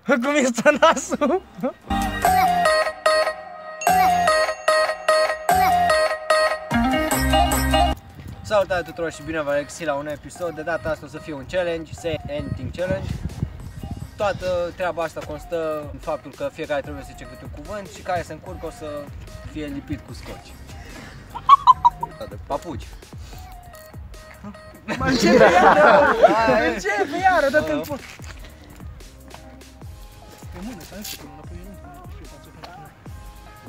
Cum este nasul? Salutare tuturor și bine v-am regăsit la un episod. De data asta o să fie un challenge, Say Anything Challenge. Toată treaba asta constă în faptul că fiecare trebuie să zice câte un cuvânt și care se încurcă o să fie lipit cu scoci. Papuci. Mă începe iară! Începe iară, dă-te-n pot! Pe mână, stai să până înapoi, nu fie față pe mână.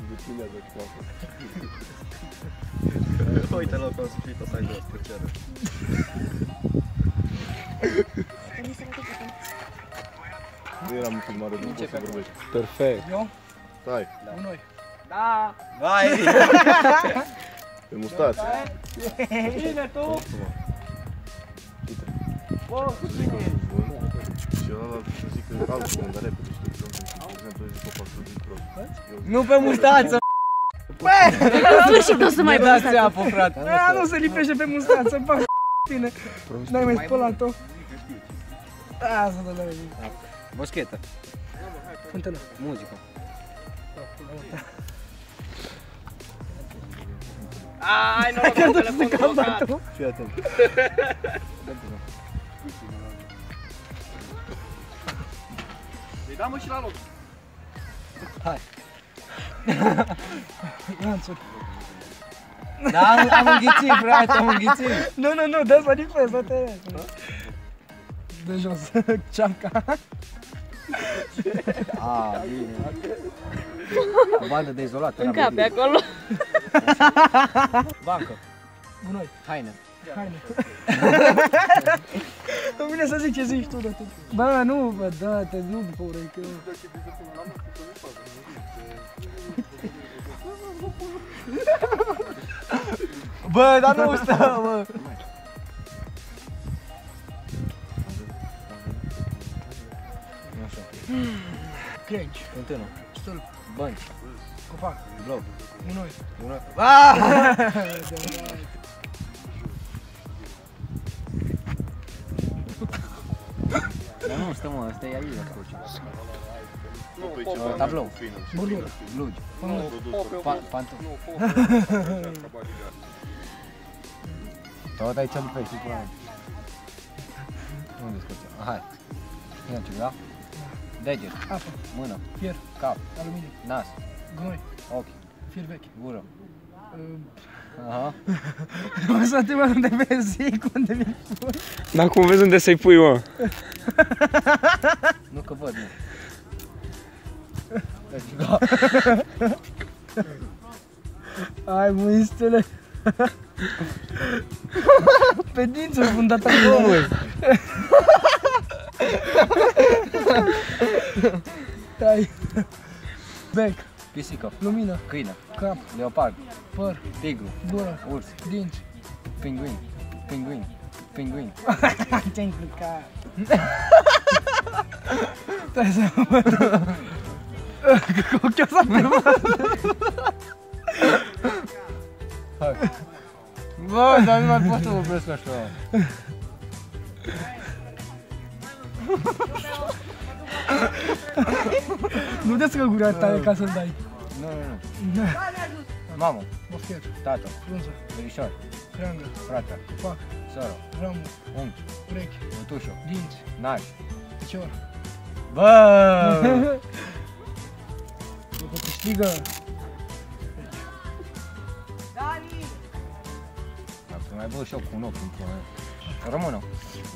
Depilează clasă. Uite loc, o să fii tot să ai dos, tăcere. Nu eram mult mare, nu poți să vorbești. Perfect. Eu? Stai, Cu noi. Da! Vai! pe mustață. Bine, tu! Uite. Bă, cu cine e? Și ăla să zic că alt cuvânt, dar repede, știi? De exemplu, zic copac, să zic prost. Nu pe mustață! În sfârșit o să mai dați băgați. apă, frate! Aia nu se lipește pe mustață, bă, tine! N-ai mai spălat-o? Asta dă la mine. Boschetă. Fântână. Muzică. Ai, noroc, cu telefonul blocat! Fii atent. Îi dăm mă și la loc. Hai! Lanțuri. Da, am înghițit, frate, am înghițit! Nu, dă să lipesc, dă-te! De jos, ceamca. A, bine. O bandă de izolat. În cap, pe acolo. Bancă. Gunoi. Haine. Haine. Îmi vine să zic ce zici tu, dă-te. Bă, nu, bă, dă-te, nu după ureche. Bă, dar nu stă, bă! Așa. Crengi. Fântână. Stâlp. Bănci. Copac. Bloc. Gunoi. Una. Ah! Dar nu stă, mă, ăsta e aici, acolo. Nu, pe ceva Tablou. fină. Bordură. Blugi. Pantofi. Tot aici lipești, tu pula mea. Unde scoți? Hai. Ia ce, da? Deget. Apă. Mână. Fier. Cap. Aluminiu. Nas. Gunoi. Ochi. Fier vechi. Gură. Aha. O să te mă unde vezi, unde mi-i pui. Dar cum vezi unde să-i pui, mă? Nu că văd, nu. Deci, da. Ai, muistele. Pe dinți o fundat acolo. Ai. Bec. Pisică. Lumină. Câine. Cap. Leopard. Păr. Tigru. Gură. Urs. Dinți. Pinguin. Pinguin. Pinguin. Te-ai încurcat. Stai să mă văd. Cu ochiul ăsta pe mă. Hai. Bă, dar nu mai pot să vorbesc așa. Nu descă gura tare ca să-l dai. Nu. Mamă. Boschet. Tată. Frunză. Verișor. Creangă. Frate. Copac. Soră. Ramul. Unchi. Urechi. Mătușo. Dinți. Naș. Picior. Bă! După câștigă. Dacă mai bă și eu cu un ochi într-o Română.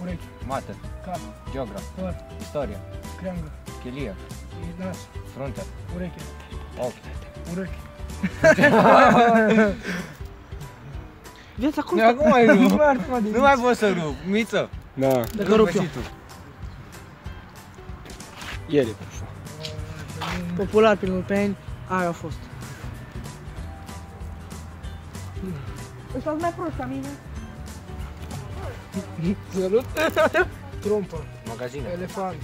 Urechi. Mate. Cap. Geograf. Păr. Istorie. Creangă. Chelie. Nas. Frunte. Ureche. Ochi. Urechi. Viața cum Nu, acum mai rup. Nu Nu mai pot să rup. Miță. Da. Dacă rup eu. El e. popular prin europeni, aia a fost. Ăsta mai prost ca mine. Salut. Trompă. Magazine. Elefant.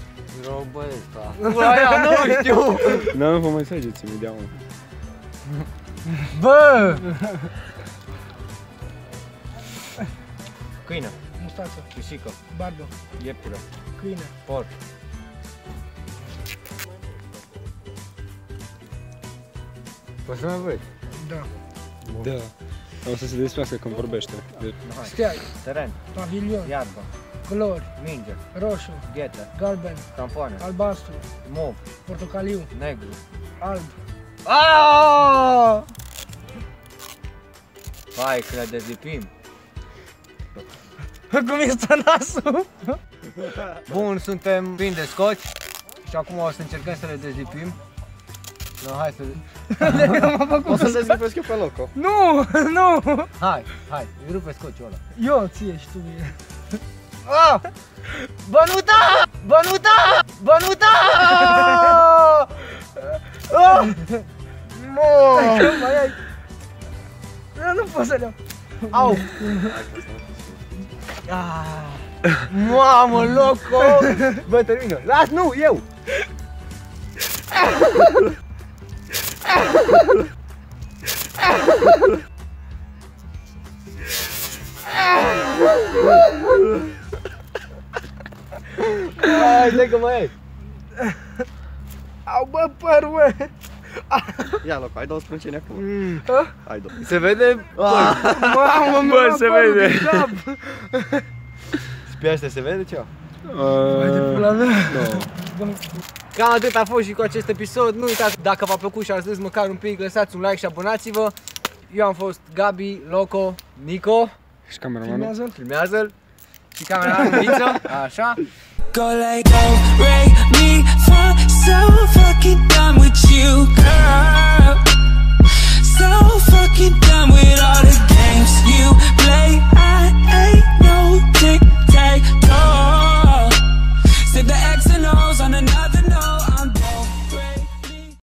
Robă ăsta. Aia nu știu. Da, nu vă mai săgeți imediat, mă. Bă! Câine. Mustață. Pisică. Barbă. Iepure. Câine. Porc. Poți să mă văd? Da. Da. O să se despească când vorbește. Steag, Teren, pavilion, iarbă, culori, minge, roșu, ghetă, galben, campoană, albastru, mov, portocaliu, negru. alb. Aaaa! Hai că ne dezlipim. Cum este nasul? Bun, suntem plini de scoci și acum o să încercăm să le dezlipim. No, hai să... O să dezlipesc eu pe loc. Nu, nu! Hai, îi rupe scociul ăla. Eu ție și tu mie. Ah! Bănuta! Bănuta! Bănuta! Ah! Mo! Mai ai. Eu nu pot să le iau. Au! Mamă, loco! Bă, termină! Las, nu, eu! Hai, stai că mai e! Au, bă, părul, bă! Ia loc, ai două sprânceni acum. Ai două. Se vede? Mamă, Bă, se vede! Pe astea se vede ceva? Hai de pula mea! Cam atât a fost și cu acest episod. Nu uitați, dacă v-a plăcut și ați râs măcar un pic, lăsați un like și abonați-vă. Eu am fost Gabi, Loco, Nico. Și cameramanul? Filmează-l. Și cameramanul Niță. Așa. Go like, oh, Ray, me